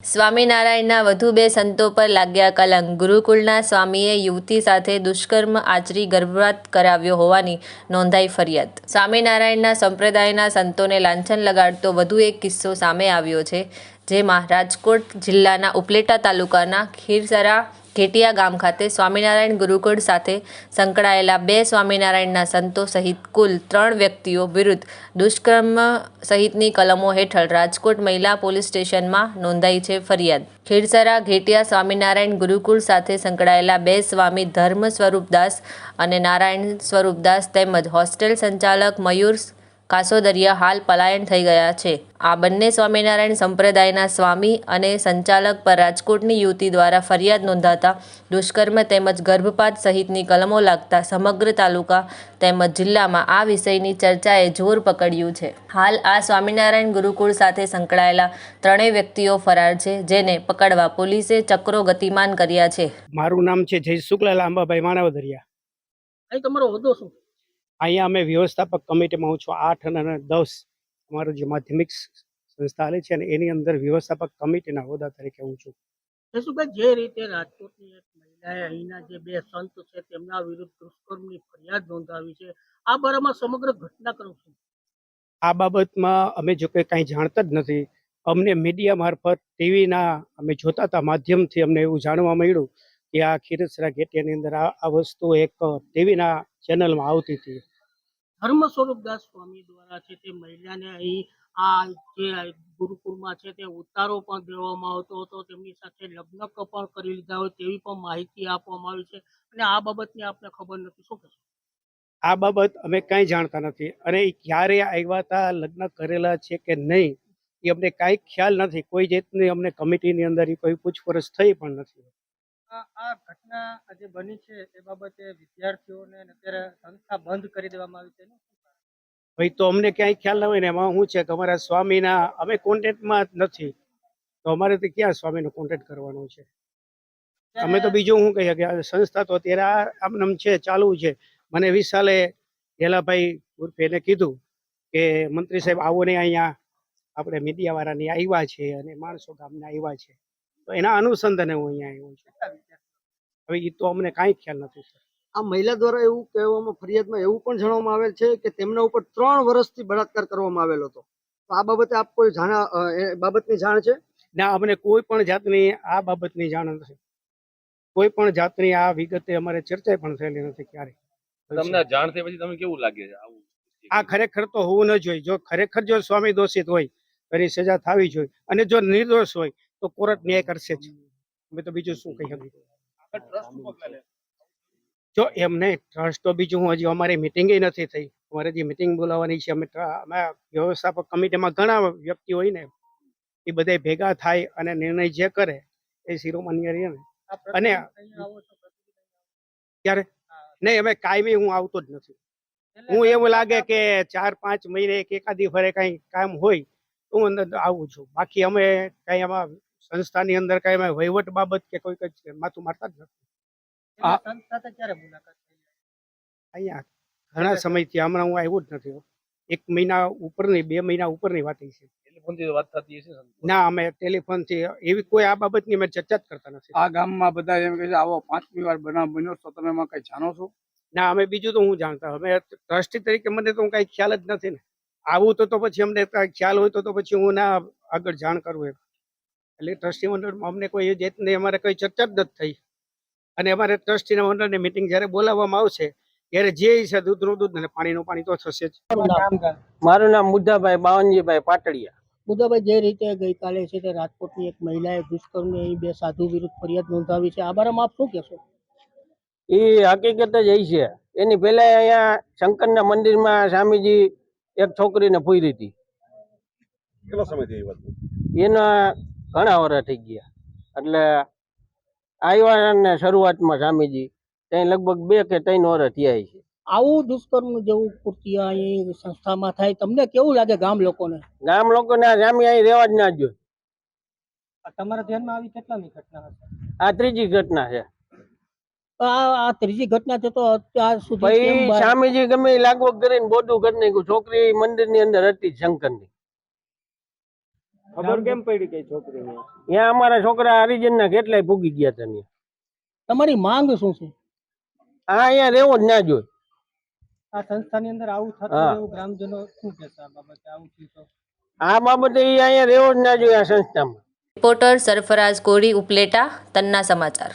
સ્વામિનારાયણના વધુ બે સંતો પર લાગ્યા કલંક. ગુરુકુળના સ્વામીએ યુવતી સાથે દુષ્કર્મ આચરી ગર્ભપાત કરાવ્યો હોવાની નોંધાઈ ફરિયાદ. સ્વામિનારાયણના સંપ્રદાયના સંતોને લાંછન લગાડતો વધુ એક કિસ્સો સામે આવ્યો છે, જેમાં રાજકોટ જિલ્લાના ઉપલેટા તાલુકાના ખીરસરા ઘેટિયા ગામ ખાતે સ્વામિનારાયણ ગુરુકુળ સાથે સંકળાયેલા બે સ્વામિનારાયણના સંતો સહિત કુલ 3 વ્યક્તિઓ વિરુદ્ધ દુષ્કર્મ સહિતની કલમો હેઠળ રાજકોટ મહિલા પોલીસ સ્ટેશનમાં નોંધાઈ છે ફરિયાદ. ખીરસરા ઘેટિયા સ્વામિનારાયણ ગુરુકુળ સાથે સંકળાયેલા બે સ્વામી ધર્મ સ્વરૂપદાસ અને નારાયણ સ્વરૂપદાસ તેમજ હોસ્ટેલ સંચાલક મયુર કાસોદરિયા હાલ પલાયન થઈ ગયા છે. આ બંને સ્વામિનારાયણ સંપ્રદાયના સ્વામી અને સંચાલક પર રાજકોટની યુવતી દ્વારા ફરિયાદ નોંધાતા દુષ્કર્મ તેમજ ગર્ભપાત સહિતની કલમો લાગતા સમગ્ર તાલુકા તેમજ જિલ્લામાં આ વિષયની ચર્ચાએ જોર પકડ્યું છે. હાલ આ સ્વામિનારાયણ ગુરુકુળ સાથે સંકળાયેલા 3 વ્યક્તિઓ ફરાર છે, જેને પકડવા પોલીસે ચક્રો ગતિમાન કર્યા છે. મારું નામ છે જય શુક્લાલા અંબાભાઈ માણાવદરિયા. અહીં તમારો હોદ્દો શું? અહીંયા અમે વ્યવસ્થાપક કમિટીમાં હું છું. 8 અને 10 અમારું જે માધ્યમિક સંસ્થા હાલે છે અને એની અંદર વ્યવસ્થાપક કમિટીના હોદ્દા તરીકે હું છું. જયસુભાઈ, જે રીતે રાજકોટની એક મહિલાએ અહીંના જે બે સંત છે તેમના વિરુદ્ધ દુષ્કર્મની ફરિયાદ નોંધાવી છે, આ બારામાં સમગ્ર ઘટનાક્રમ શું? આ બાબતમાં અમે જો કે કાંઈ જાણતા જ નથી. અમને મીડિયા મારફત ટીવીના અમે જોતા હતા માધ્યમથી અમને એવું જાણવા મળ્યું કે આ ખીરસરા ઘેટિયાની અંદર આ વસ્તુ એક ટીવીના ચેનલમાં આવતી હતી. ધર્મ સ્વરૂપદાસ સ્વામી દ્વારા છે તે મહિલાને અહીં આ જે ગુરુકુળમાં છે તે ઉતારો પણ દેવામાં આવતો હતો, તેમની સાથે લગ્ન પણ કરી લીધા હોય તેવી પણ માહિતી આપવામાં આવી છે, અને આ બાબતની આપને ખબર નથી, શું કહેશો? આ બાબત અમે કાંઈ જાણતા નથી અને એ ક્યારે આવ્યા હતા, લગ્ન કરેલા છે કે નહીં એ અમને કાંઈ ખ્યાલ નથી. કોઈ જાતની અમને કમિટીની અંદર કોઈ પૂછપરછ થઈ પણ નથી. આ ઘટના જે બની છે એ બાબતે વિદ્યાર્થીઓને અત્યારે સંસ્થા બંધ કરી દેવામાં આવી છે. ભાઈ તો અમને ક્યાંય ખ્યાલ ના હોય ને. એમાં શું છે કે અમારા સ્વામીના અમે કોન્ટેક્ટમાં જ નથી, તો અમારે તો ક્યાં સ્વામીનો કોન્ટેક્ટ કરવાનો છે? અમે તો બીજું શું કહીએ કે સંસ્થા તો અત્યારે આમ છે, ચાલુ છે. મને વિશાલે ગેલાભાઈ ઉર્ફે એને કીધું કે મંત્રી સાહેબ આવો ને, અહીંયા આપણે મીડિયા વાળાની આવ્યા છે અને માણસો ગામના આવ્યા છે, તો એના અનુસંધાને હું અહીંયા આવ્યો છું. હવે એ તો અમને કાંઈ ખ્યાલ નથી સર. આ મહિલા દ્વારા એવું કહેવામાં, ફરિયાદમાં એવું પણ જણાવવામાં આવેલ છે કે તેમના ઉપર 3 વર્ષથી બળાત્કાર કરવામાં આવેલો હતો. તો આ બાબતે આપ કોઈ બાબતની જાણ છે? ના, અમને કોઈ પણ જાતની આ બાબતની જાણ નથી. કોઈ પણ જાતની આ વિગતે અમારે ચર્ચા પણ થયેલી નથી ક્યારે. તમને જાણ થઈ પછી તમે કેવું લાગે છે આવું? આ ખરેખર તો હોવું ન જોઈએ. જો ખરેખર જો સ્વામી દોષિત હોય તો એની સજા થવી જોઈએ, અને જો નિર્દોષ હોય તો કોર્ટ ન્યાય કરશે જ. અમે તો બીજું શું કહી શકીએ? જો એમ નહીં, ટ્રસ્ટ તો બીજું હું, હજી અમારી મિટિંગ નથી થઈ. અમારે જે મિટિંગ બોલાવવાની છે, અમે વ્યવસ્થાપક કમિટીમાં ઘણા વ્યક્તિ હોય ને, એ બધા ભેગા થાય અને નિર્ણય જે કરે એ શિરોમાન્ય રહે ને. અને ક્યારે નહીં, અમે કાયમી હું આવતો જ નથી. હું એવું લાગે કે 4-5 મહિને એકાદી ફરે કઈ કામ હોય તો હું અંદર આવું છું. બાકી અમે કઈ આમાં સંસ્થાની અંદર કઈ અમે વહીવટ બાબત કે કોઈ કઈ માથું મારતા જ નથી. અહીંયા ઘણા સમયથી હમણાં હું આવ્યો જ નથી. 1 મહિના ઉપરની 2 મહિના ઉપરની વાત છે. ટેલિફોનથી વાત થતી હશે? ના, અમે ટેલિફોનથી એવી કોઈ આ બાબતની અમે ચર્ચા જ કરતા નથી. આ ગામમાં બધા એમ કહે છે આવો 5મી વાર બનાવ બન્યો, તો તમે એમાં કઈ જાણો છો? ના, અમે બીજું તો હું જાણતા. અમે ટ્રસ્ટી તરીકે મને તો કઈ ખ્યાલ જ નથી ને. આવું તો પછી અમને કઈ ખ્યાલ હોય તો પછી હું ના આગળ જાણ કરું એમ. એટલે ટ્રસ્ટી મંડળમાં અમને કોઈ જાતની અમારે કોઈ ચર્ચા જ નથી થઈ. અને અમારે ટ્રસ્ટીના મંડળની મિટિંગ જ્યારે બોલાવવામાં આવશે ત્યારે જે છે દૂધનું દૂધ ને પાણીનું પાણી તો થશે જ. મારું નામ મુદ્દાભાઈ બાવનજીભાઈ પાટડિયા. મુદ્દાભાઈ, જે રીતે ગઈકાલે છે તે રાજકોટની એક મહિલાએ દુષ્કર્મની અહીં 2 સાધુ વિરુદ્ધ ફરિયાદ નોંધાવી છે, આ બારામાં આપ શું કહેશો? એ હકીકત જ એ છે. એની પહેલા અહીંયા શંકરના મંદિરમાં સ્વામીજી એક છોકરીને પૂરી હતી. કેટલો સમય થઈ વાત? એના ઘણા વર્ષ થઈ ગયા. એટલે આવ્યા ને શરૂઆતમાં સ્વામીજી ત્યાં લગભગ 2 કે 3 વર્ષ થયા છે. આવું દુષ્કર્મ જેવું કૃત્ય અહીં સંસ્થામાં થાય, તમને કેવું લાગે ગામ લોકોને? ગામ લોકોને આ સ્વામી અહીં રહેવા જ ના જોઈએ. તમારા ધ્યાનમાં આવી કેટલાની ઘટના હશે? આ 3જી ઘટના છે. આ 3જી ઘટના છે તો અત્યાર સુધી ભાઈ સ્વામીજી ગમે લાગવગ કરીને બોધું કરી નાખ્યું. છોકરી મંદિરની અંદર હતી શંકરની. ખબર કેમ પડી કે છોકરી ત્યાં અમારા છોકરા હરિજનના કેટલાય ભૂગી ગયા હતા ત્યાં. તમારી માંગ શું છે? આ અહીંયા રહેવો જ ના જોઈએ. આ સંસ્થાની અંદર આવું થતું હા. એવું ગ્રામજનો શું કહેશે આ બાબતે? આવું થયું તો આ બાબતે ઈ અહીંયા રહેવો જ ના જોઈએ આ સંસ્થામાં. રિપોર્ટર સરફરાઝ કોડી, ઉપલેટા, તન્ના સમાચાર.